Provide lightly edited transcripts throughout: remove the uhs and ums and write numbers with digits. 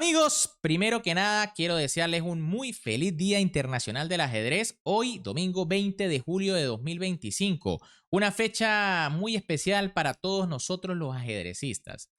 Amigos, primero que nada quiero desearles un muy feliz Día Internacional del Ajedrez, hoy domingo 20 de julio de 2025, una fecha muy especial para todos nosotros los ajedrecistas.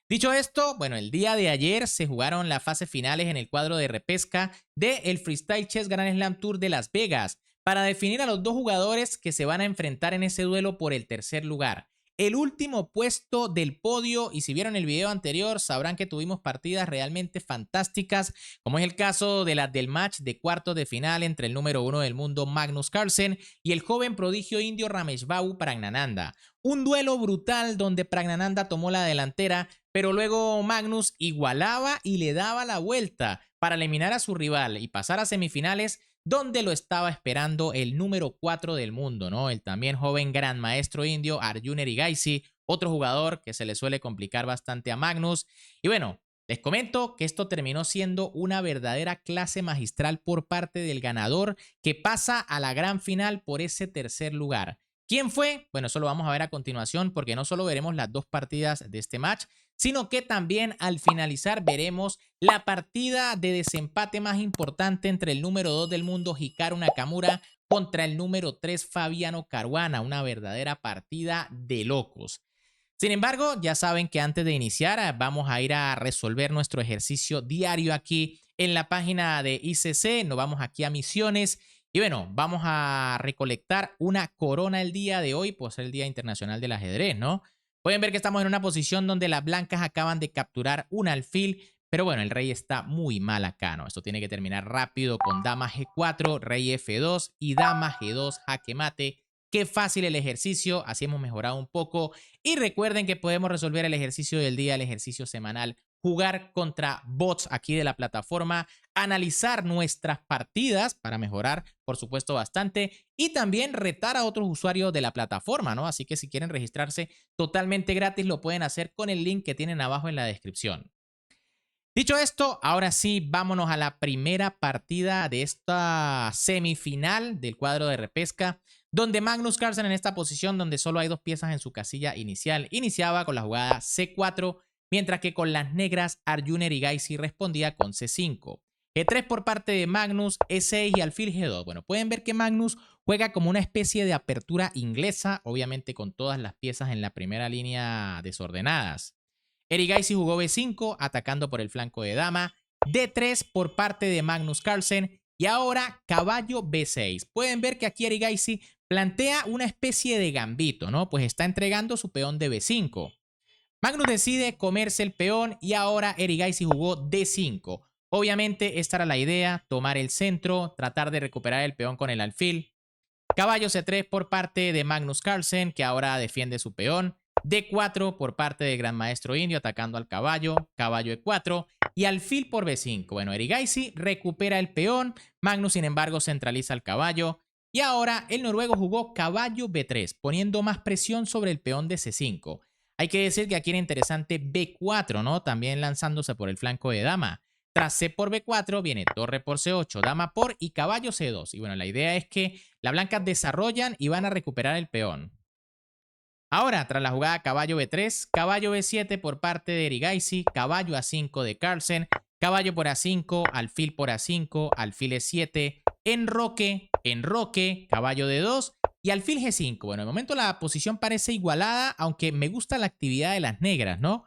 Dicho esto, bueno, el día de ayer se jugaron las fases finales en el cuadro de repesca del Freestyle Chess Grand Slam Tour de Las Vegas para definir a los dos jugadores que se van a enfrentar en ese duelo por el tercer lugar. El último puesto del podio, y si vieron el video anterior sabrán que tuvimos partidas realmente fantásticas, como es el caso de las del match de cuartos de final entre el número uno del mundo Magnus Carlsen y el joven prodigio indio Rameshbabu Praggnanandhaa. Un duelo brutal donde Praggnanandhaa tomó la delantera, pero luego Magnus igualaba y le daba la vuelta para eliminar a su rival y pasar a semifinales, donde lo estaba esperando el número 4 del mundo, ¿no? El también joven gran maestro indio Arjun Erigaisi, otro jugador que se le suele complicar bastante a Magnus. Y bueno, les comento que esto terminó siendo una verdadera clase magistral por parte del ganador que pasa a la gran final por ese tercer lugar. ¿Quién fue? Bueno, eso lo vamos a ver a continuación porque no solo veremos las dos partidas de este match, sino que también al finalizar veremos la partida de desempate más importante entre el número 2 del mundo Hikaru Nakamura contra el número 3 Fabiano Caruana, una verdadera partida de locos. Sin embargo, ya saben que antes de iniciar vamos a ir a resolver nuestro ejercicio diario aquí en la página de ICC, nos vamos aquí a misiones y bueno, vamos a recolectar una corona el día de hoy, por ser el Día Internacional del Ajedrez, ¿no? Pueden ver que estamos en una posición donde las blancas acaban de capturar un alfil, pero bueno, el rey está muy mal acá, ¿no? Esto tiene que terminar rápido con dama G4, rey F2 y dama G2, jaque mate. Qué fácil el ejercicio, así hemos mejorado un poco. Y recuerden que podemos resolver el ejercicio del día, el ejercicio semanal, jugar contra bots aquí de la plataforma, analizar nuestras partidas para mejorar, por supuesto, bastante, y también retar a otros usuarios de la plataforma, ¿no? Así que si quieren registrarse totalmente gratis, lo pueden hacer con el link que tienen abajo en la descripción. Dicho esto, ahora sí, vámonos a la primera partida de esta semifinal del cuadro de repesca, donde Magnus Carlsen en esta posición, donde solo hay dos piezas en su casilla inicial, iniciaba con la jugada C4, mientras que con las negras Arjun Erigaisi respondía con C5. E3 por parte de Magnus, E6 y alfil G2. Bueno, pueden ver que Magnus juega como una especie de apertura inglesa, obviamente con todas las piezas en la primera línea desordenadas. Erigaisi jugó B5, atacando por el flanco de dama, D3 por parte de Magnus Carlsen y ahora caballo B6. Pueden ver que aquí Erigaisi plantea una especie de gambito, ¿no? Pues está entregando su peón de B5. Magnus decide comerse el peón y ahora Erigaisi jugó D5. Obviamente esta era la idea, tomar el centro, tratar de recuperar el peón con el alfil. Caballo C3 por parte de Magnus Carlsen, que ahora defiende su peón. D4 por parte del gran maestro indio atacando al caballo. Caballo E4 y alfil por B5. Bueno, Erigaisi recupera el peón. Magnus, sin embargo, centraliza el caballo. Y ahora el noruego jugó caballo B3, poniendo más presión sobre el peón de C5. Hay que decir que aquí era interesante B4, ¿no? También lanzándose por el flanco de dama. Tras C por B4 viene torre por C8, dama por y caballo C2. Y bueno, la idea es que las blancas desarrollan y van a recuperar el peón. Ahora, tras la jugada caballo B3, caballo B7 por parte de Erigaisi, caballo A5 de Carlsen, caballo por A5, alfil por A5, alfil E7, enroque, caballo D2 y alfil G5. Bueno, de momento la posición parece igualada, aunque me gusta la actividad de las negras, ¿no?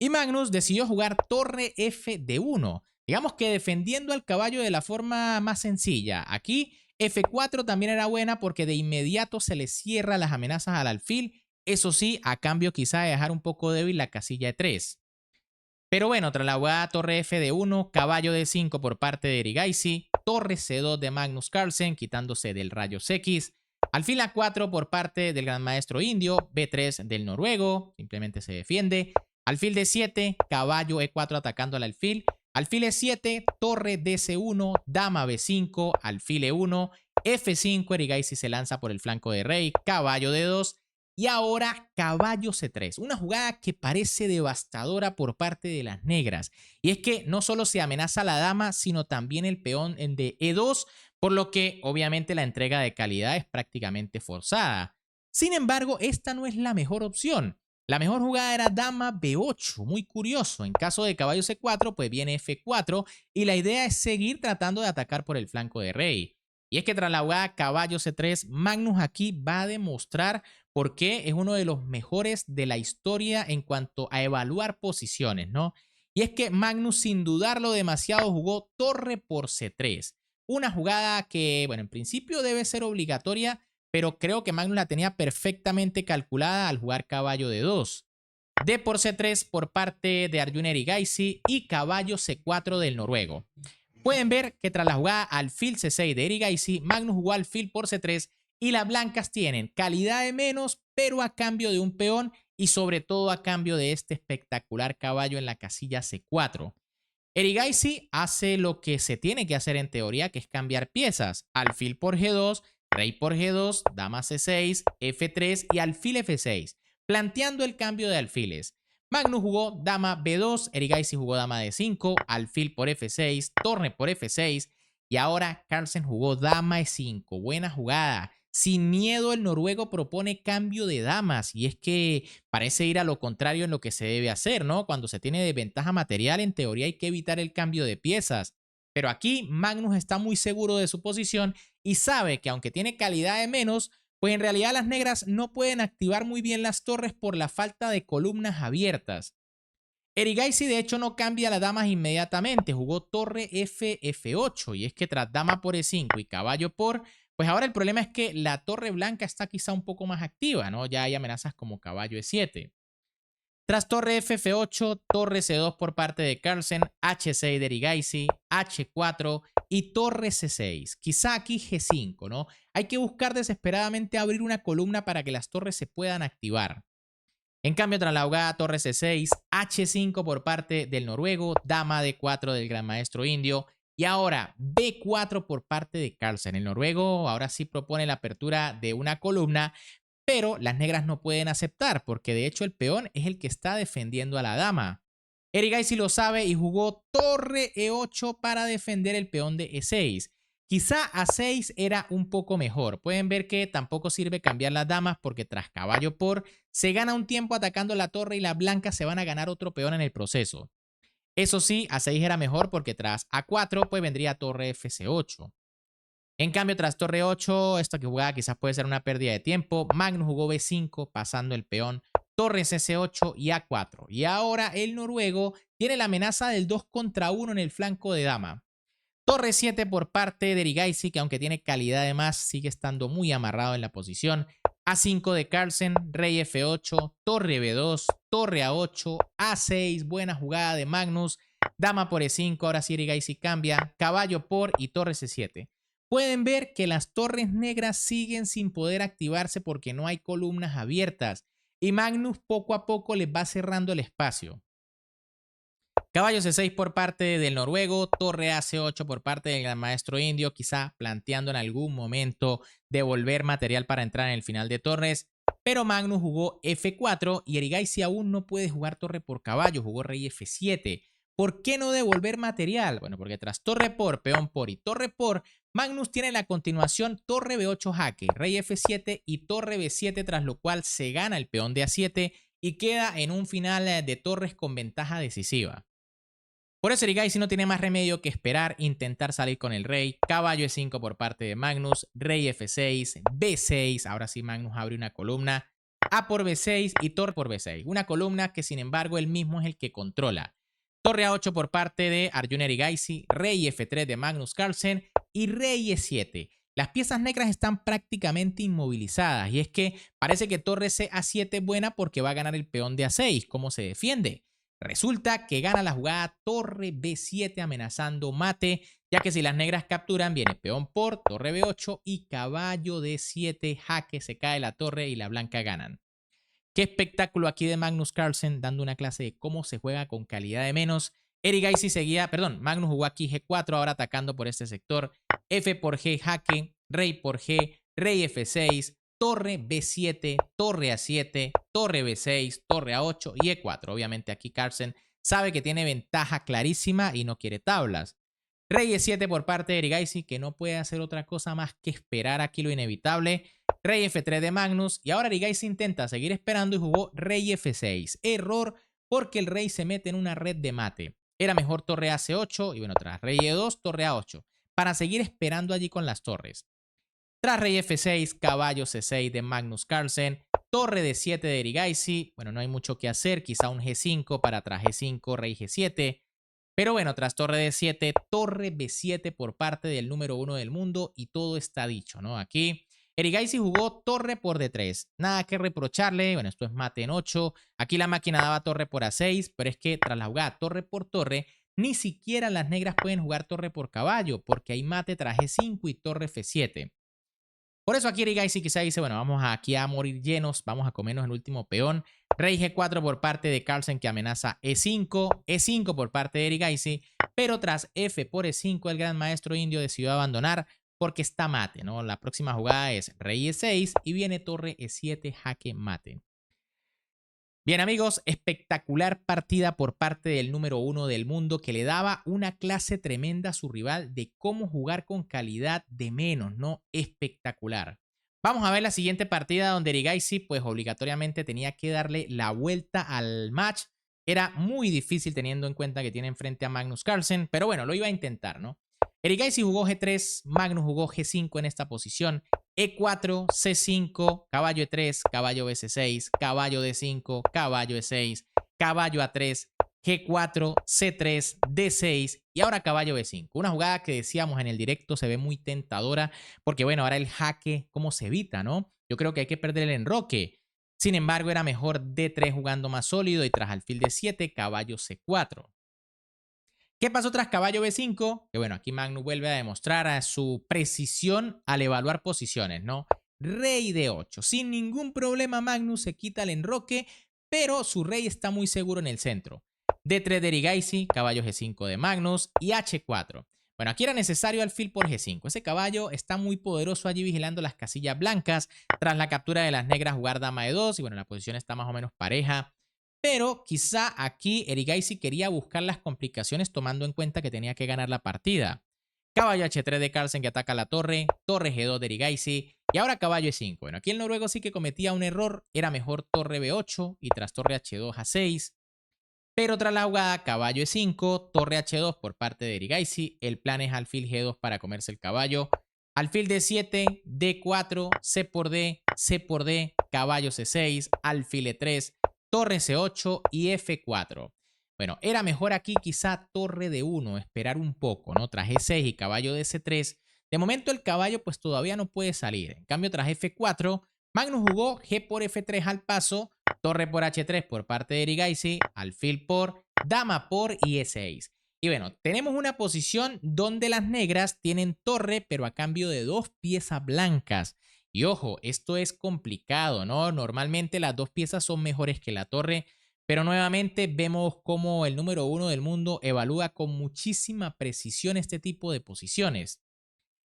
Y Magnus decidió jugar torre F de 1, digamos que defendiendo al caballo de la forma más sencilla. Aquí F4 también era buena porque de inmediato se le cierra las amenazas al alfil, eso sí, a cambio quizá de dejar un poco débil la casilla de 3. Pero bueno, tras la jugada torre F de 1, caballo de 5 por parte de Erigaisi, torre C2 de Magnus Carlsen quitándose del rayos X, alfil A4 por parte del gran maestro indio, B3 del noruego, simplemente se defiende, alfil D7, caballo E4 atacando al alfil E7, torre DC1, dama B5, alfil E1, F5, Erigaisi se lanza por el flanco de rey, caballo D2, y ahora caballo C3, una jugada que parece devastadora por parte de las negras. Y es que no solo se amenaza a la dama, sino también el peón de E2, por lo que obviamente la entrega de calidad es prácticamente forzada. Sin embargo, esta no es la mejor opción, La mejor jugada era dama B8, muy curioso. En caso de caballo C4, pues viene F4 y la idea es seguir tratando de atacar por el flanco de rey. Y es que tras la jugada caballo C3, Magnus aquí va a demostrar por qué es uno de los mejores de la historia en cuanto a evaluar posiciones, ¿no? Y es que Magnus, sin dudarlo demasiado, jugó torre por C3. Una jugada que, bueno, en principio debe ser obligatoria, pero creo que Magnus la tenía perfectamente calculada al jugar caballo de 2. D por C3 por parte de Arjun Erigaisi y caballo C4 del noruego. Pueden ver que tras la jugada alfil C6 de Erigaisi, Magnus jugó alfil por C3 y las blancas tienen calidad de menos, pero a cambio de un peón y sobre todo a cambio de este espectacular caballo en la casilla C4. Erigaisi hace lo que se tiene que hacer en teoría, que es cambiar piezas. Alfil por G2, rey por G2, dama C6, F3 y alfil F6, planteando el cambio de alfiles. Magnus jugó dama B2, Erigaisi jugó dama D5, alfil por F6, torre por F6 y ahora Carlsen jugó dama E5. Buena jugada. Sin miedo, el noruego propone cambio de damas y es que parece ir a lo contrario en lo que se debe hacer, ¿no? Cuando se tiene desventaja material, en teoría hay que evitar el cambio de piezas. Pero aquí Magnus está muy seguro de su posición y sabe que aunque tiene calidad de menos, pues en realidad las negras no pueden activar muy bien las torres por la falta de columnas abiertas. Erigaisi de hecho no cambia las damas inmediatamente, jugó torre F8 y es que tras dama por E5 y caballo por, pues ahora el problema es que la torre blanca está quizá un poco más activa, ¿no? Ya hay amenazas como caballo E7. Tras torre F8, torre C2 por parte de Carlsen, H6 de Erigaisi, H4 y torre C6. Quizá aquí G5, ¿no? Hay que buscar desesperadamente abrir una columna para que las torres se puedan activar. En cambio, tras la jugada torre C6, H5 por parte del noruego, dama D4 del gran maestro indio y ahora B4 por parte de Carlsen. El noruego ahora sí propone la apertura de una columna, pero las negras no pueden aceptar porque de hecho el peón es el que está defendiendo a la dama. Erigaisi lo sabe y jugó torre E8 para defender el peón de E6. Quizá A6 era un poco mejor. Pueden ver que tampoco sirve cambiar las damas porque tras caballo por se gana un tiempo atacando la torre y las blancas se van a ganar otro peón en el proceso. Eso sí, A6 era mejor porque tras A4 pues vendría torre FC8. En cambio, tras torre 8, esto que jugaba quizás puede ser una pérdida de tiempo. Magnus jugó B5 pasando el peón, torre CC8 y A4. Y ahora el noruego tiene la amenaza del 2 contra 1 en el flanco de dama. Torre 7 por parte de Erigaisi, que aunque tiene calidad de más, sigue estando muy amarrado en la posición. A5 de Carlsen, rey F8, torre B2, torre A8, A6, buena jugada de Magnus. Dama por E5, ahora sí Erigaisi cambia, caballo por y torre C7. Pueden ver que las torres negras siguen sin poder activarse porque no hay columnas abiertas y Magnus poco a poco les va cerrando el espacio. Caballo C6 por parte del noruego, torre AC8 por parte del gran maestro indio, quizá planteando en algún momento devolver material para entrar en el final de torres, pero Magnus jugó F4 y Erigaisi aún no puede jugar torre por caballo, jugó rey F7. ¿Por qué no devolver material? Bueno, porque tras torre por, peón por y torre por, Magnus tiene la continuación torre B8 jaque, rey F7 y torre B7, tras lo cual se gana el peón de A7 y queda en un final de torres con ventaja decisiva. Por eso Erigaisi no tiene más remedio que esperar, intentar salir con el rey, caballo E5 por parte de Magnus, rey F6, B6, ahora sí Magnus abre una columna, A por B6 y torre por B6, una columna que sin embargo él mismo es el que controla. Torre A8 por parte de Arjun Erigaisi, rey F3 de Magnus Carlsen y rey E7. Las piezas negras están prácticamente inmovilizadas y es que parece que torre C A7 es buena porque va a ganar el peón de A6. ¿Cómo se defiende? Resulta que gana la jugada torre B7 amenazando mate, ya que si las negras capturan viene peón por, torre B8 y caballo D7, jaque, se cae la torre y la blanca ganan. Qué espectáculo aquí de Magnus Carlsen dando una clase de cómo se juega con calidad de menos. Erigaisi seguía, perdón, Magnus jugó aquí G4 ahora atacando por este sector, F por G jaque, rey por G, rey F6, torre B7, torre A7, torre B6, torre A8 y E4. Obviamente aquí Carlsen sabe que tiene ventaja clarísima y no quiere tablas. Rey E7 por parte de Erigaisi, que no puede hacer otra cosa más que esperar aquí lo inevitable. rey F3 de Magnus, y ahora Erigaisi intenta seguir esperando y jugó rey F6. Error, porque el rey se mete en una red de mate. Era mejor torre a C8 y bueno, tras rey E2, torre A8, para seguir esperando allí con las torres. Tras rey F6, caballo C6 de Magnus Carlsen, torre D7 de Erigaisi. Bueno, no hay mucho que hacer, quizá un G5 para tras G5, rey G7. Pero bueno, tras torre D7, torre B7 por parte del número 1 del mundo y todo está dicho, ¿no? Aquí Erigaisi jugó torre por D3. Nada que reprocharle. Bueno, esto es mate en 8. Aquí la máquina daba torre por A6, pero es que tras la jugada torre por torre, ni siquiera las negras pueden jugar torre por caballo, porque hay mate tras G5 y torre F7. Por eso aquí Erigaisi quizá dice, bueno, vamos aquí a morir llenos, vamos a comernos el último peón. Rey G4 por parte de Carlsen que amenaza E5, E5 por parte de Erigaisi, pero tras F por E5 el gran maestro indio decidió abandonar porque está mate, ¿no? La próxima jugada es rey E6 y viene torre E7, jaque mate. Bien amigos, espectacular partida por parte del número 1 del mundo que le daba una clase tremenda a su rival de cómo jugar con calidad de menos, ¿no? Espectacular. Vamos a ver la siguiente partida donde Erigaisi pues obligatoriamente tenía que darle la vuelta al match. Era muy difícil teniendo en cuenta que tiene enfrente a Magnus Carlsen, pero bueno, lo iba a intentar, ¿no? Erigaisi jugó G3, Magnus jugó G5 en esta posición. E4, C5, caballo E3, caballo BC6, caballo D5, caballo E6, caballo A3, G4, C3, D6 y ahora caballo B5. Una jugada que decíamos en el directo se ve muy tentadora porque bueno, ahora el jaque, ¿cómo se evita, no? Yo creo que hay que perder el enroque. Sin embargo, era mejor D3 jugando más sólido y tras alfil D7, caballo C4. ¿Qué pasó tras caballo B5? Que bueno, aquí Magnus vuelve a demostrar a su precisión al evaluar posiciones, ¿no? Rey D8. Sin ningún problema Magnus se quita el enroque, pero su rey está muy seguro en el centro. D3 de Erigaisi, caballo G5 de Magnus y H4. Bueno, aquí era necesario alfil por G5. Ese caballo está muy poderoso allí vigilando las casillas blancas. Tras la captura de las negras, jugar dama E2 y bueno, la posición está más o menos pareja. Pero quizá aquí Erigaisi quería buscar las complicaciones tomando en cuenta que tenía que ganar la partida. Caballo H3 de Carlsen que ataca la torre, torre G2 de Erigaisi y ahora caballo E5. Bueno, aquí el noruego sí que cometía un error, era mejor torre B8 y tras torre H2 A6. Pero tras la jugada caballo E5, torre H2 por parte de Erigaisi, el plan es alfil G2 para comerse el caballo. Alfil D7, D4, C por D, C por D, caballo C6, alfil E3, torre C8 y F4. Bueno, era mejor aquí quizá torre D1, esperar un poco, ¿no? Tras E6 y caballo DC3, de momento el caballo pues todavía no puede salir. En cambio, tras F4, Magnus jugó G por F3 al paso, torre por H3 por parte de Erigaisi, alfil por, dama por y E6. Y bueno, tenemos una posición donde las negras tienen torre, pero a cambio de 2 piezas blancas. Y ojo, esto es complicado, ¿no? Normalmente las 2 piezas son mejores que la torre, pero nuevamente vemos cómo el número 1 del mundo evalúa con muchísima precisión este tipo de posiciones.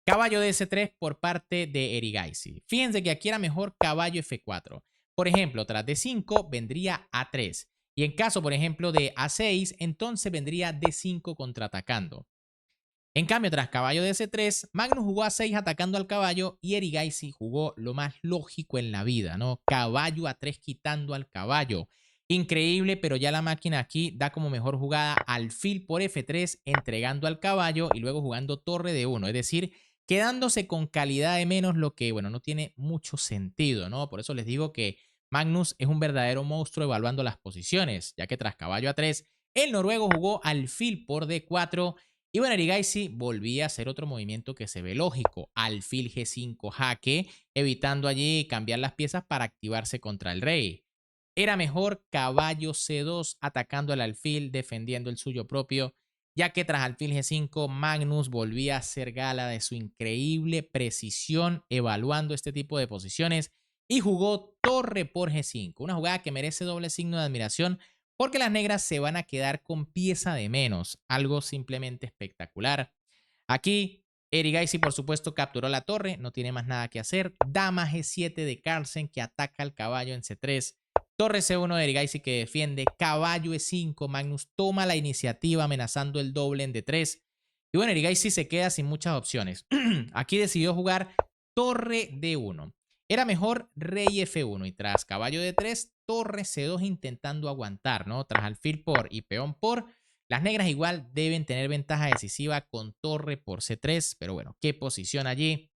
Caballo DS3 por parte de Erigaisi. Fíjense que aquí era mejor caballo F4. Por ejemplo, tras D5 vendría A3. Y en caso, por ejemplo, de A6, entonces vendría D5 contraatacando. En cambio, tras caballo de C3, Magnus jugó A6 atacando al caballo y Erigaisi jugó lo más lógico en la vida, ¿no? Caballo A3 quitando al caballo. Increíble, pero ya la máquina aquí da como mejor jugada alfil por F3 entregando al caballo y luego jugando torre de 1, es decir, quedándose con calidad de menos, lo que, bueno, no tiene mucho sentido, ¿no? Por eso les digo que Magnus es un verdadero monstruo evaluando las posiciones, ya que tras caballo A3, el noruego jugó alfil por D4 y bueno, Erigaisi volvía a hacer otro movimiento que se ve lógico, alfil G5 jaque, evitando allí cambiar las piezas para activarse contra el rey. Era mejor caballo C2 atacando al alfil, defendiendo el suyo propio, ya que tras alfil G5 Magnus volvía a hacer gala de su increíble precisión evaluando este tipo de posiciones y jugó torre por G5, una jugada que merece doble signo de admiración porque las negras se van a quedar con pieza de menos, algo simplemente espectacular. Aquí Erigaisi por supuesto capturó la torre, no tiene más nada que hacer. Dama G7 de Carlsen que ataca al caballo en C3. Torre C1 de Erigaisi que defiende. Caballo E5, Magnus toma la iniciativa amenazando el doble en D3. Y bueno, Erigaisi se queda sin muchas opciones. Aquí decidió jugar torre D1. era mejor rey F1 y tras caballo D3, torre C2 intentando aguantar, ¿no? Tras alfil por y peón por, las negras igual deben tener ventaja decisiva con torre por C3, pero bueno, ¿qué posición allí?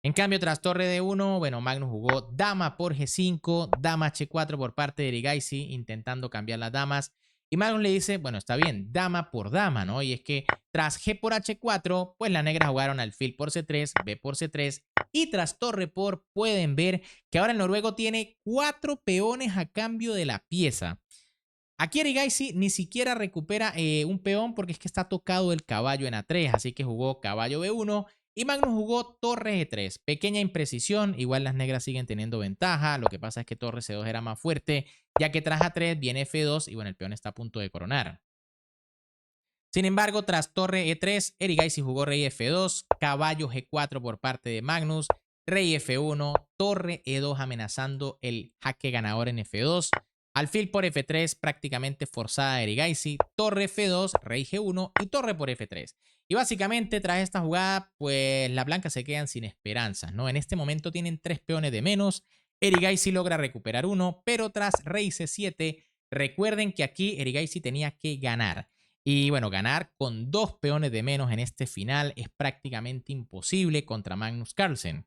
En cambio, tras torre D1, bueno, Magnus jugó dama por G5, dama H4 por parte de Erigaisi, intentando cambiar las damas. Y Magnus le dice, bueno, está bien, dama por dama, ¿no? Y es que tras G por H4, pues las negras jugaron alfil por C3, B por C3, y tras torre por, pueden ver que ahora el noruego tiene 4 peones a cambio de la pieza. Aquí Erigaisi ni siquiera recupera un peón porque es que está tocado el caballo en A3, así que jugó caballo B1 y Magnus jugó torre G3. Pequeña imprecisión, igual las negras siguen teniendo ventaja, lo que pasa es que torre C2 era más fuerte, ya que tras A3 viene F2 y bueno, el peón está a punto de coronar. Sin embargo, tras torre E3, Erigaisi jugó rey F2, caballo G4 por parte de Magnus, rey F1, torre E2 amenazando el jaque ganador en F2, alfil por F3 prácticamente forzada de Erigaisi, torre F2, rey G1 y torre por F3. Y básicamente tras esta jugada, pues las blancas se quedan sin esperanzas, ¿no? En este momento tienen 3 peones de menos, Erigaisi logra recuperar uno, pero tras rey C7, recuerden que aquí Erigaisi tenía que ganar. Y bueno, ganar con 2 peones de menos en este final es prácticamente imposible contra Magnus Carlsen.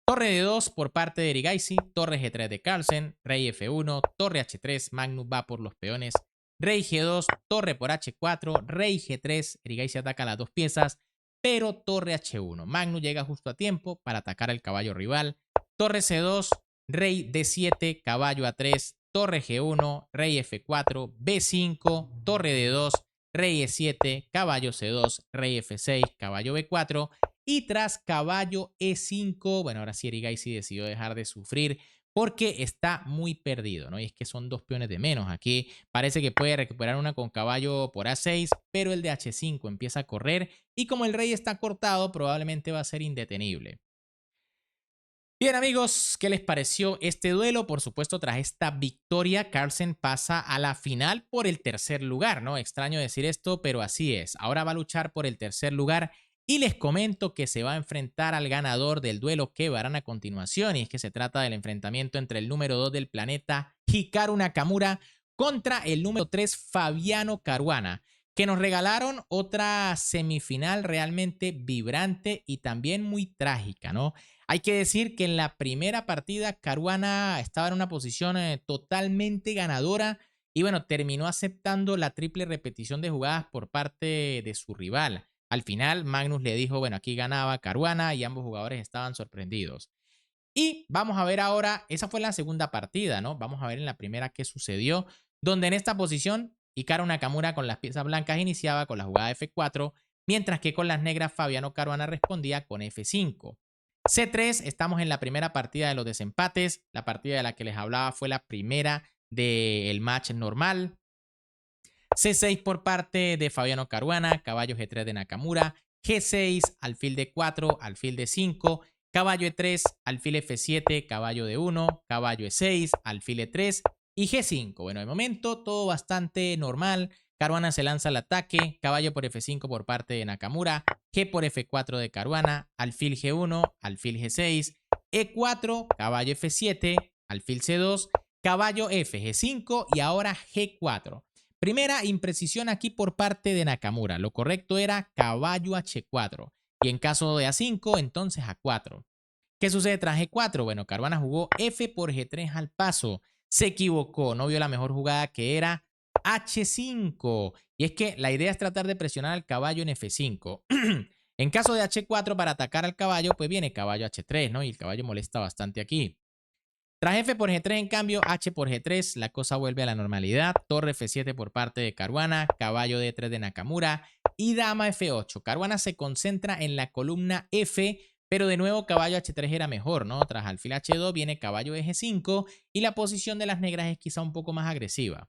Torre de 2 por parte de Erigaisi, torre G3 de Carlsen, rey F1, torre H3, Magnus va por los peones, rey G2, torre por H4, rey G3, Erigaisi ataca las 2 piezas, pero torre H1. Magnus llega justo a tiempo para atacar al caballo rival, torre C2, rey D7, caballo A3, torre G1, rey F4, B5, torre D2, rey E7, caballo C2, rey F6, caballo B4 y tras caballo E5, bueno, ahora sí Erigaisi decidió dejar de sufrir porque está muy perdido, ¿no? Y es que son 2 peones de menos. Aquí parece que puede recuperar una con caballo por A6, pero el de H5 empieza a correr y como el rey está cortado, probablemente va a ser indetenible. Bien amigos, ¿qué les pareció este duelo? Por supuesto, tras esta victoria, Carlsen pasa a la final por el tercer lugar, ¿no? Extraño decir esto, pero así es. Ahora va a luchar por el tercer lugar y les comento que se va a enfrentar al ganador del duelo que verán a continuación. Y es que se trata del enfrentamiento entre el número 2 del planeta, Hikaru Nakamura, contra el número 3, Fabiano Caruana, que nos regalaron otra semifinal realmente vibrante y también muy trágica, ¿no? Hay que decir que en la primera partida Caruana estaba en una posición totalmente ganadora y bueno, terminó aceptando la triple repetición de jugadas por parte de su rival. Al final, Magnus le dijo, bueno, aquí ganaba Caruana y ambos jugadores estaban sorprendidos. Y vamos a ver ahora, esa fue la segunda partida, ¿no? Vamos a ver en la primera qué sucedió, donde en esta posición Hikaru Nakamura con las piezas blancas iniciaba con la jugada F4, mientras que con las negras Fabiano Caruana respondía con F5. C3, estamos en la primera partida de los desempates, la partida de la que les hablaba fue la primera del match normal. C6 por parte de Fabiano Caruana, caballo G3 de Nakamura, G6, alfil D4, alfil D5, caballo E3, alfil F7, caballo D1, caballo E6, alfil E3 y G5. Bueno, de momento todo bastante normal. Caruana se lanza al ataque, caballo por F5 por parte de Nakamura, G por F4 de Caruana, alfil G1, alfil G6, E4, caballo F7, alfil C2, caballo F, G5 y ahora G4. Primera imprecisión aquí por parte de Nakamura. Lo correcto era caballo H4. Y en caso de A5, entonces A4. ¿Qué sucede tras G4? Bueno, Caruana jugó F por G3 al paso. Se equivocó, no vio la mejor jugada que era H5. Y es que la idea es tratar de presionar al caballo en F5. En caso de H4 para atacar al caballo, pues viene caballo H3, ¿no? Y el caballo molesta bastante aquí. Tras F por G3, en cambio, H por G3, la cosa vuelve a la normalidad. Torre F7 por parte de Caruana, caballo D3 de Nakamura y dama F8. Caruana se concentra en la columna F, pero de nuevo caballo H3 era mejor, ¿no? Tras alfil H2 viene caballo G5 y la posición de las negras es quizá un poco más agresiva.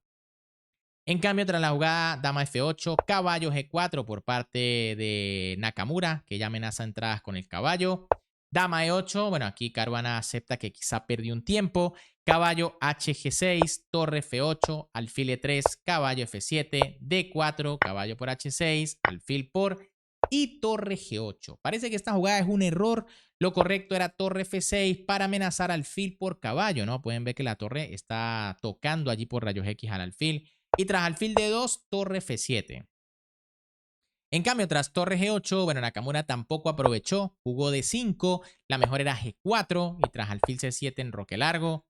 En cambio, tras la jugada dama F8, caballo G4 por parte de Nakamura, que ya amenaza entradas con el caballo. Dama E8, bueno, aquí Caruana acepta que quizá perdió un tiempo. Caballo HG6, torre F8, alfil E3, caballo F7, D4, caballo por H6, alfil por y torre G8. Parece que esta jugada es un error. Lo correcto era torre F6 para amenazar alfil por caballo, ¿no? Pueden ver que la torre está tocando allí por rayos X al alfil. Y tras alfil D2, torre F7. En cambio, tras torre G8, bueno, Nakamura tampoco aprovechó, jugó D5, la mejor era G4 y tras alfil C7 en roque largo.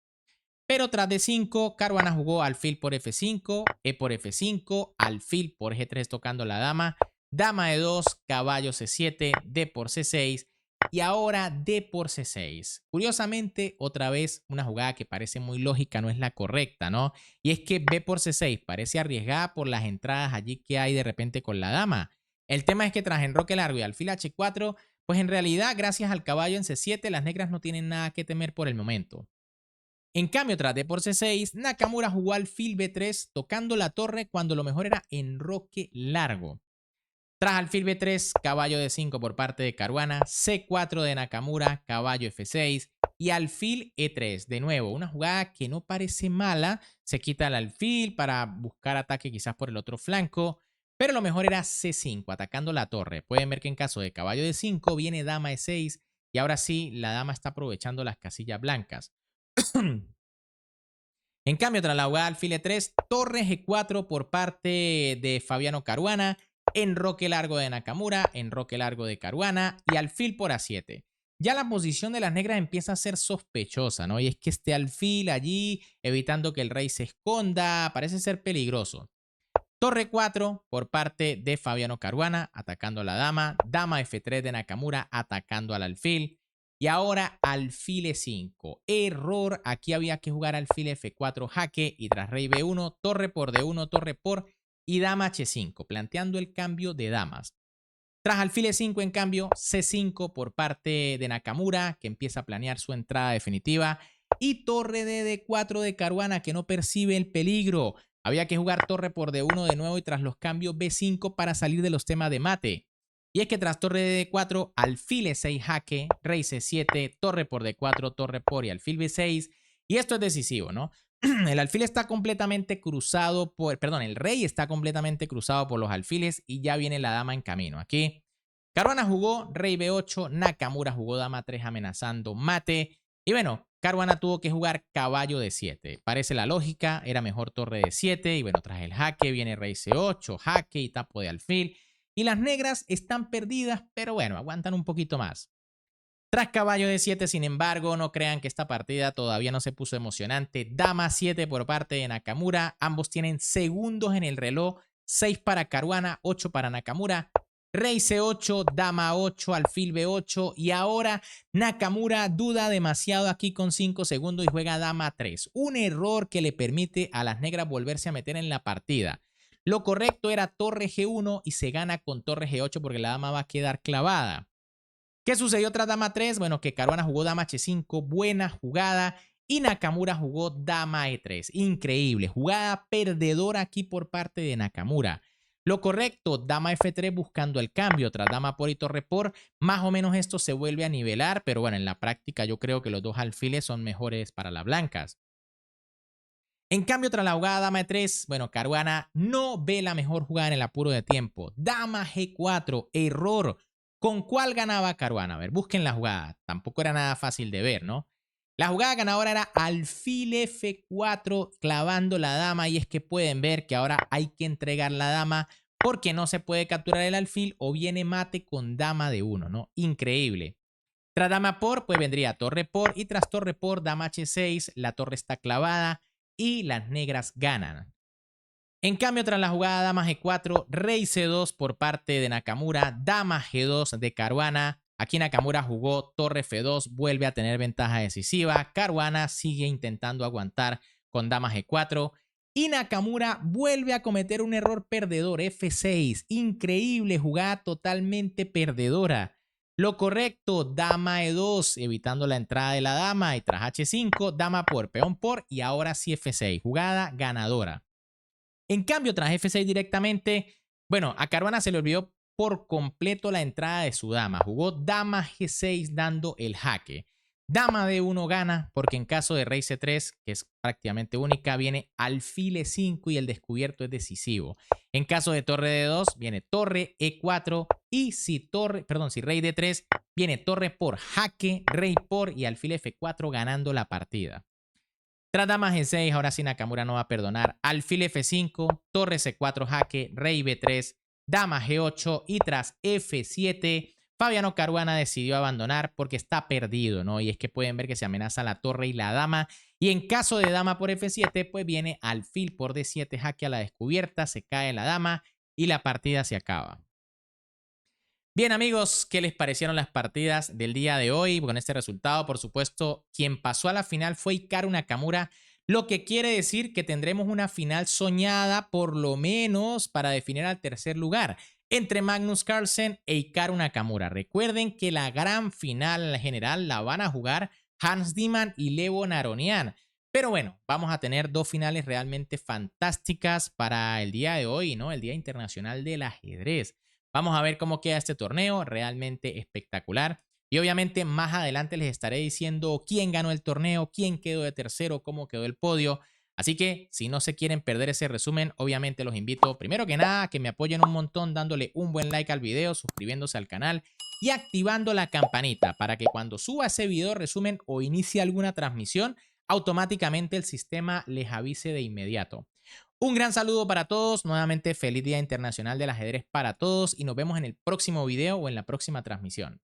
Pero tras D5, Caruana jugó alfil por F5, E por F5, alfil por G3 tocando la dama, dama E2, caballo C7, D por C6 y ahora D por C6. Curiosamente, otra vez una jugada que parece muy lógica no es la correcta, ¿no? Y es que B por C6 parece arriesgada por las entradas allí que hay de repente con la dama. El tema es que tras enroque largo y alfil H4, pues en realidad gracias al caballo en C7 las negras no tienen nada que temer por el momento. En cambio, tras D por C6, Nakamura jugó alfil B3 tocando la torre cuando lo mejor era enroque largo. Tras alfil B3, caballo D5 por parte de Caruana, C4 de Nakamura, caballo F6 y alfil E3. De nuevo, una jugada que no parece mala, se quita el alfil para buscar ataque quizás por el otro flanco, pero lo mejor era C5, atacando la torre. Pueden ver que en caso de caballo D5 viene dama E6 y ahora sí, la dama está aprovechando las casillas blancas. En cambio, tras la jugada alfil E3, torre G4 por parte de Fabiano Caruana, enroque largo de Nakamura, enroque largo de Caruana y alfil por A7. Ya la posición de las negras empieza a ser sospechosa, ¿no? Y es que este alfil allí, evitando que el rey se esconda, parece ser peligroso. Torre 4 por parte de Fabiano Caruana, atacando a la dama. Dama F3 de Nakamura, atacando al alfil. Y ahora alfil E5. Error, aquí había que jugar alfil F4 jaque y tras rey B1, torre por D1, torre por y dama H5, planteando el cambio de damas. Tras alfil E5, en cambio, C5 por parte de Nakamura, que empieza a planear su entrada definitiva. Y torre de D4 de Caruana, que no percibe el peligro. Había que jugar torre por D1 de nuevo y tras los cambios B5 para salir de los temas de mate. Y es que tras torre de D4, alfil E6 jaque, rey C7, torre por D4, torre por y alfil B6. Y esto es decisivo, ¿no? El alfil está completamente cruzado por, perdón, el rey está completamente cruzado por los alfiles y ya viene la dama en camino. Aquí Caruana jugó rey B8, Nakamura jugó dama 3 amenazando mate. Y bueno, Caruana tuvo que jugar caballo D7. Parece la lógica, era mejor torre D7 y bueno, tras el jaque viene rey C8, jaque y tapo de alfil. Y las negras están perdidas, pero bueno, aguantan un poquito más. Tras caballo D7, sin embargo, no crean que esta partida todavía no se puso emocionante. Dama 7 por parte de Nakamura. Ambos tienen segundos en el reloj. 6 para Caruana, 8 para Nakamura. Rey C8, dama 8, alfil B8 y ahora Nakamura duda demasiado aquí con 5 segundos y juega dama 3. Un error que le permite a las negras volverse a meter en la partida. Lo correcto era torre G1 y se gana con torre G8 porque la dama va a quedar clavada. ¿Qué sucedió tras dama 3? Bueno, que Caruana jugó dama H5, buena jugada, y Nakamura jugó dama E3. Increíble, jugada perdedora aquí por parte de Nakamura. Lo correcto, dama F3 buscando el cambio, tras dama por y torre por, más o menos esto se vuelve a nivelar, pero bueno, en la práctica yo creo que los dos alfiles son mejores para las blancas. En cambio, tras la jugada dama E3, bueno, Caruana no ve la mejor jugada en el apuro de tiempo. Dama G4, error. ¿Con cuál ganaba Caruana? A ver, busquen la jugada. Tampoco era nada fácil de ver, ¿no? La jugada ganadora era alfil F4 clavando la dama y es que pueden ver que ahora hay que entregar la dama porque no se puede capturar el alfil o viene mate con dama de 1, ¿no? Increíble. Tras dama por, pues vendría torre por y tras torre por, dama H6, la torre está clavada y las negras ganan. En cambio, tras la jugada dama G4, rey C2 por parte de Nakamura, dama G2 de Caruana. Aquí Nakamura jugó torre F2, vuelve a tener ventaja decisiva. Caruana sigue intentando aguantar con dama G4. Y Nakamura vuelve a cometer un error perdedor, F6. Increíble, jugada totalmente perdedora. Lo correcto, dama E2, evitando la entrada de la dama. Y tras H5, dama por, peón por y ahora sí F6. Jugada ganadora. En cambio, tras F6 directamente, bueno, a Caruana se le olvidó por completo la entrada de su dama. Jugó dama G6 dando el jaque. Dama D1 gana porque en caso de rey C3, que es prácticamente única, viene alfil E5 y el descubierto es decisivo. En caso de torre D2 viene torre E4 y si rey D3 viene torre por jaque, rey por y alfil F4 ganando la partida. Tras dama G6, ahora sí Nakamura no va a perdonar. Alfil F5, torre C4 jaque, rey B3, dama G8 y tras F7, Fabiano Caruana decidió abandonar porque está perdido, ¿no? Y es que pueden ver que se amenaza la torre y la dama. Y en caso de dama por F7, pues viene alfil por D7 jaque a la descubierta, se cae la dama y la partida se acaba. Bien amigos, ¿qué les parecieron las partidas del día de hoy? Con este resultado, por supuesto, quien pasó a la final fue Hikaru Nakamura, lo que quiere decir que tendremos una final soñada por lo menos para definir al tercer lugar entre Magnus Carlsen e Hikaru Nakamura. Recuerden que la gran final general la van a jugar Hans Niemann y Levon Aronian. Pero bueno, vamos a tener dos finales realmente fantásticas para el día de hoy, ¿no? El Día Internacional del Ajedrez. Vamos a ver cómo queda este torneo, realmente espectacular. Y obviamente más adelante les estaré diciendo quién ganó el torneo, quién quedó de tercero, cómo quedó el podio. Así que si no se quieren perder ese resumen, obviamente los invito primero que nada a que me apoyen un montón dándole un buen like al video, suscribiéndose al canal y activando la campanita para que cuando suba ese video resumen o inicie alguna transmisión, automáticamente el sistema les avise de inmediato. Un gran saludo para todos, nuevamente feliz Día Internacional del Ajedrez para todos y nos vemos en el próximo video o en la próxima transmisión.